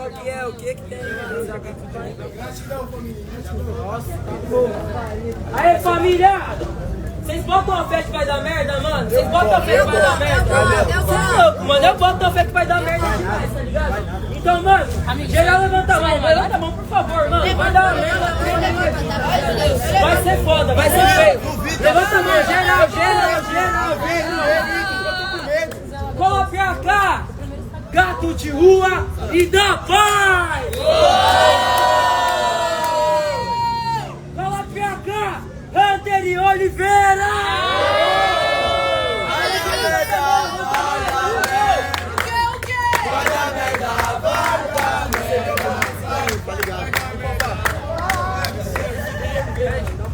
O que tem? Aê, família! Vocês botam fé que vai dar merda, mano? Vocês botam fé que vai dar merda? Você é louco, mano. Eu boto fé que vai dar merda demais, tá ligado? Então, mano, geral levanta a mão. Levanta a mão, por favor, mano. Vai dar merda. Vai ser foda, vai ser feio. Levanta a mão, geral. Cola pra cá. Gato de rua e da paz! Cola pra cá, Hunter e Oliveira! O quê? Vai dar merda,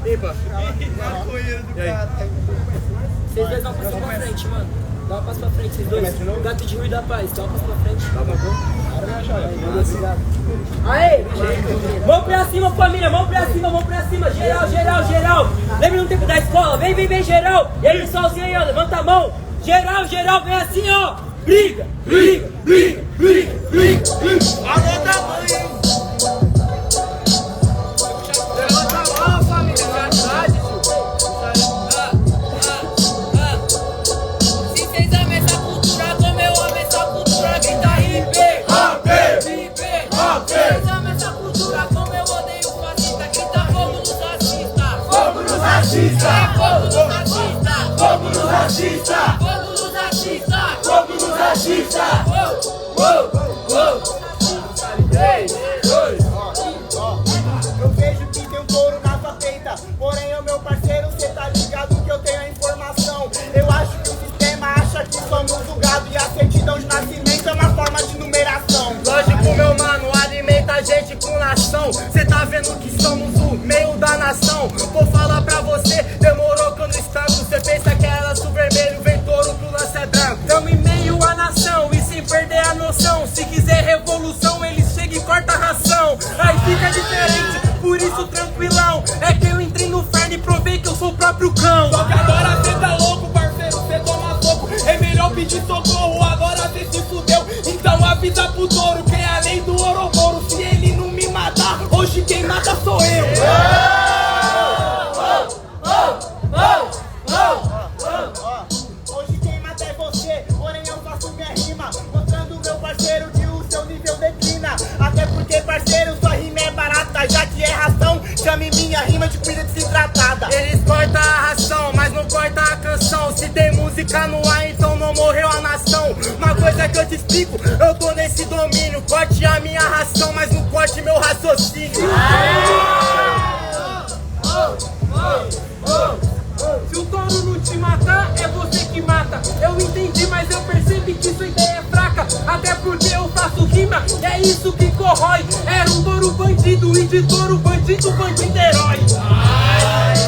Epa! Vocês dois dão um passo pra frente, mano. Dá um passo pra frente, vocês dois. Gato de rua e da paz, dá um passo pra frente. Aê! Mão pra cima, família, mão pra cima. Geral. Lembra no tempo da escola? Vem, geral. E aí, pessoalzinho aí, ó, levanta a mão. Geral, vem assim, ó. Briga. Alô da mãe, hein? Levanta a mão, família, verdade, tio. Se vocês amam essa cultura, como eu amo essa cultura, grita RIP! Se vocês amam essa cultura, como eu odeio fascista, grita fogo nos racistas! Fogo nos racistas! Fogo nos racistas! Eu vejo que tem um touro na sua peita, porém, ô meu parceiro, cê tá ligado que eu tenho a informação. Eu acho que o sistema acha que somos o gado e a certidão de nascimento é uma forma de numeração. Lógico, meu mano, alimenta a gente com nação. Cê tá vendo que somos o meio da nação. Vou falar pra você, demorou que eu não estanco. Cê pensa que é laço vermelho, vem touro pro lance é branco. Tamo em meio à nação e sem perder a noção. Se quiser revolução, eles chegam e corta a ração. Aí fica diferente, por isso tranquilão. É que eu entrei no ferno e provei que eu sou o próprio cão. Só que agora cê tá louco, parceiro, cê toma soco. É melhor pedir socorro, agora cê se fudeu. Então avisa pro touro que é a lei do Ouroboros. Se ele não me matar, hoje quem mata sou eu. Hoje quem mata é você, porém eu faço minha rima, mostrando meu parceiro que o seu nível declina. Até porque, parceiro, sua rima é barata, já que é ração, chame minha rima de comida desidratada. Eles cortam a ração, mas não cortam a canção. Se tem música no ar, então não morreu a nação. Uma coisa que eu te explico, eu tô nesse domínio. Corte a minha ração, mas não corte meu raciocínio. Se o touro não te matar, é você que mata. Eu entendi, mas eu percebi que sua ideia é fraca. Até porque eu faço rima, e é isso que corrói. Era um touro bandido, e de touro bandido herói.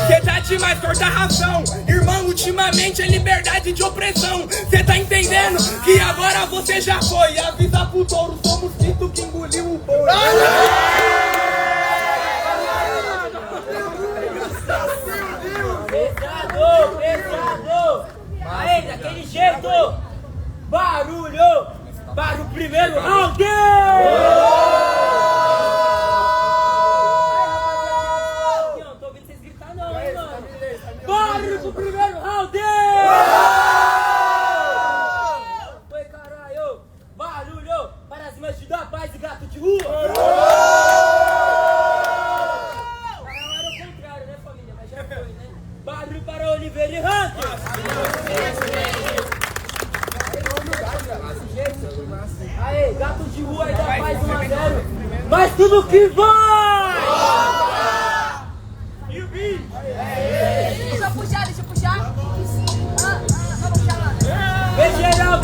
Cê tá demais, corta a ração. Irmão, ultimamente é liberdade de opressão. Cê tá entendendo que agora você já foi. Avisa pro touro, somos Tito que engoliu o boi. Pesado! Aí, daquele jeito! Barulho! Para o primeiro round! Não tô ouvindo vocês gritar não, hein, mano? Barulho pro primeiro round! Foi, caralho! Barulho para as mães de da paz e gato de rua! Barulho para Oliveira e Hunter! Aê, gato de rua aí da paz 1-0. Mas tudo que vai! E o bicho? Deixa eu puxar. Vamos puxar lá. Vem geral!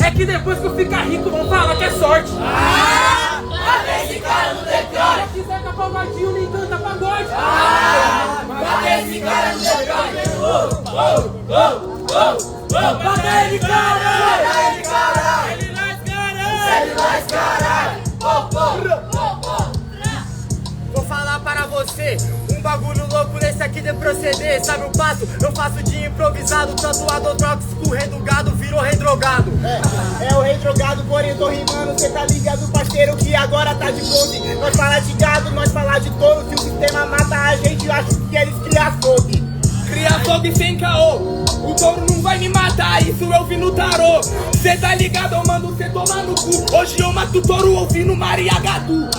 É que depois que eu ficar rico vão falar que é sorte! Mata esse cara no detroit! Se quiser que pagodinho nem canta pagode! Mata esse cara no detroit! Mata ele, cara! Ele Mas caralho, vou falar para você um bagulho louco nesse aqui de proceder. Sabe o passo? Eu faço de improvisado, tatuado, troco, escorrendo gado, virou redro. drogado. É o rei drogado, porém eu tô rimando. Cê tá ligado, parceiro, que agora tá de pose. Nós falar de gado, nós falar de touro. Se o sistema mata a gente, eu acho que eles criam açougue. Cria açougue sem caô. O touro não vai me matar, isso eu vi no tarô. Cê tá ligado, eu mando cê tomar no cu. Hoje eu mato o touro ouvindo Maria Gadu.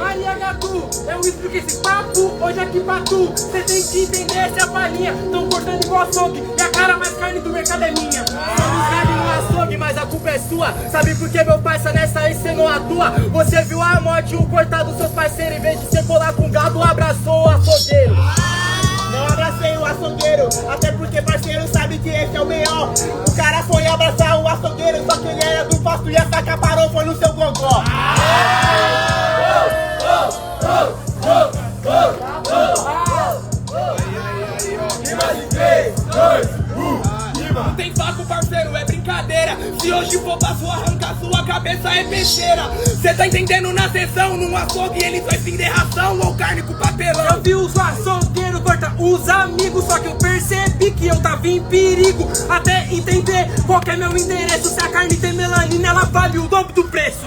Maria Gadu, eu expliquei esse papo, hoje aqui pra tu. Cê tem que entender essa palhinha. Tão cortando igual açougue, e a cara mais carne do mercado é minha. Somos carne no açougue, mas a culpa é sua. Sabe por que meu parça nessa aí cê não atua? Você viu a morte, o cortado dos seus parceiros. Em vez de cê colar com gado, abraçou o açougueiro. Não abracei o açougueiro, até porque parceiro sabe que esse é o melhor. O cara foi abraçar o açougueiro, só que ele era do pasto e a saca parou, foi no seu gogó. Não tem papo, parceiro, é brincadeira. Se hoje for pra sua arrancar sua cabeça é peixeira. Cê tá entendendo na sessão, num açougue eles vai fim de ração ou carne com papelão. Eu vi os açougueiros cortar os amigos, só que eu percebi que eu tava em perigo. Até entender qual que é meu endereço. Se a carne tem melanina, ela vale o dobro do preço.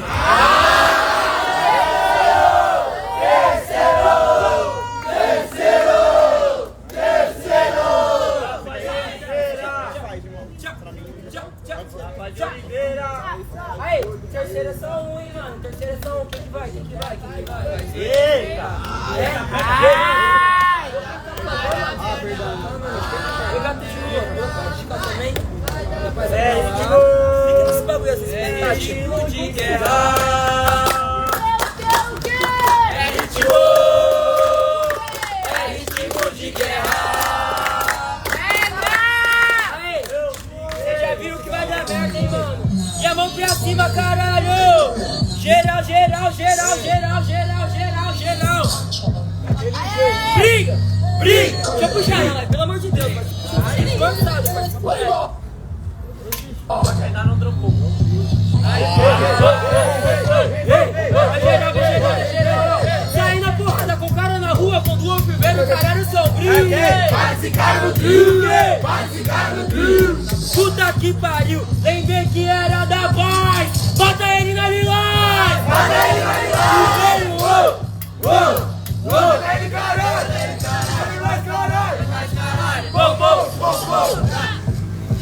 Aí, terceira é só um, hein, mano. Terceira é só um. Quem que vai? Quem que vai? Quem que vai? Eita! Eu gato de lua, pode ficar também. Fica nesse bagulho assim, expectativa de guerra. É ritmo de guerra. Aí, você já viu que vai dar merda, hein, mano? E a mão pra cima, caralho! Geral, geral, geral, geral, geral, geral, geral. Briga! Briga! Deixa eu puxar ela, pelo amor de Deus, parceiro. Cansado, parceiro. Ainda não dropou. Sai na porrada com o cara na rua, quando o outro vê no caralho sombrio. Vai ficar no trio, vai ficar no trio. Puta que pariu, lembrei que era da voz. Bota ele na milagre! Bota ele na milagre! Bota ele, caralho!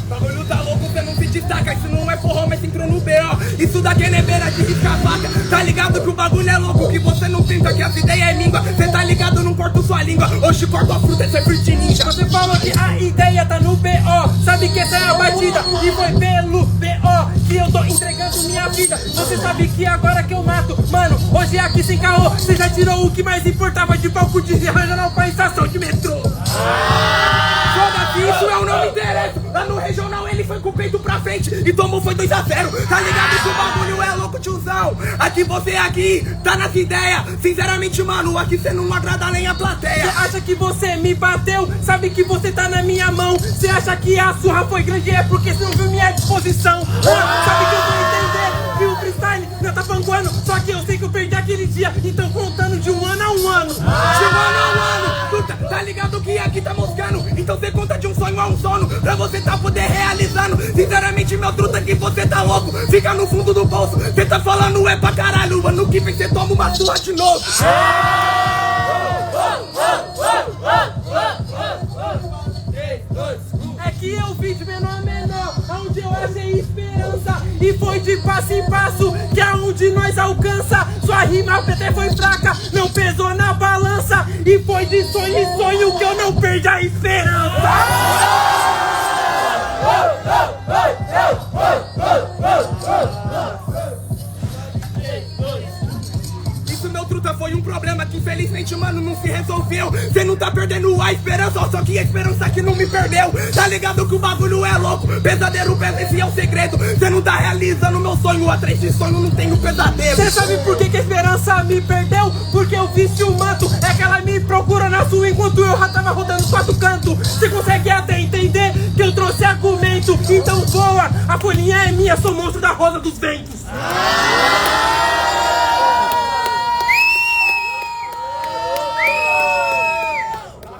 Bagulho tá louco, cê não se destaca. Isso não é forró, mas entrou no B.O. Isso daqui é nebeira de risca vaca. Tá ligado que o bagulho é louco, que você não tenta, que as ideias é língua. Cê tá ligado, não corto sua língua. Hoje corto a fruta, cê é fruit ninja. Você falou que a ideia tá no B.O. Sabe que essa é a batida. E foi pelo B.O. que eu tô entregando minha vida. Você sabe que agora que eu mato, mano, hoje é aqui sem caô. Você já tirou o que mais importava de palco de regional pra estação de metrô. Foda-se, isso é o não me interessa. Lá no regional ele foi com o peito pra frente e tomou foi 2-0. Tá ligado que o bagulho é louco, tiozão. Aqui você tá nas ideias. Sinceramente, mano, aqui cê não agrada nem a plateia. Você acha que você me bateu? Sabe que você tá na minha mão. Você acha que a surra foi grande? É porque você não viu minha disposição. Sabe que eu vou entender que o freestyle não tá panguando. Só que eu sei que eu perdi aquele dia. Então contando de 1 ano a 1 ano. De 1 ano a 1 ano. Tá ligado que aqui tá moscando. Então cê conta de um sonho a um sono, pra você tá poder realizando. Sinceramente, meu truta, que você tá louco. Fica no fundo do bolso. Cê tá falando é pra caralho. Ano que vem cê toma uma surra de novo. É que eu vim de menor a menor, onde eu achei esperança. E foi de passo em passo, que é onde nós alcança. Sua rima até foi fraca, não pesou na balança. E foi de sonho em sonho que eu não perdi a esperança. Isso, meu truta, foi um problema que infelizmente, mano, não se resolveu. Cê não tá perdendo a esperança, só que a esperança que não me perdeu. Tá ligado que o bagulho é louco, pesadelo, esse é o segredo. Cê não tá realizando meu sonho, atrás de sonho não tenho pesadelo. Cê sabe por que a esperança me perdeu? Porque eu vício o manto, é que ela me procura na sua enquanto eu já tava rodando 4 cantos. Cê consegue até entender que eu trouxe argumento. Então voa, a folhinha é minha, sou monstro da rosa dos ventos.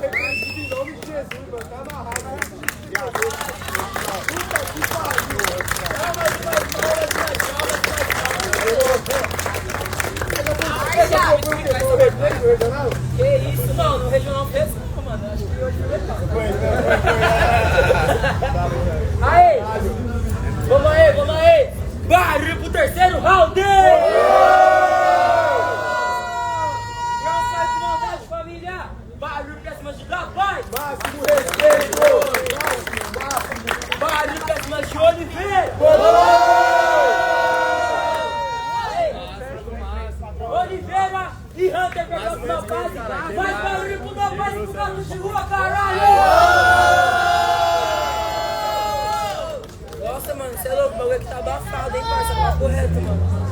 Em nome de Jesus, mano, tá amarrado, né? Puta que pariu. regional? Que isso, não, no regional fez não, mano. Acho que hoje foi legal. Aê! Vamos aí! Barulho pro terceiro round! Não sai de maldade, família! Barulho pra cima de rapaz! Máximo respeito! Barulho pra cima de Oliveira! Oliveira e Hunter pra próxima fase! Faz barulho pro meu pai pro gato de rua, caralho! Nossa, mano, você é louco, o bagulho aqui tá abafado, hein, parça? Papo reto, mano.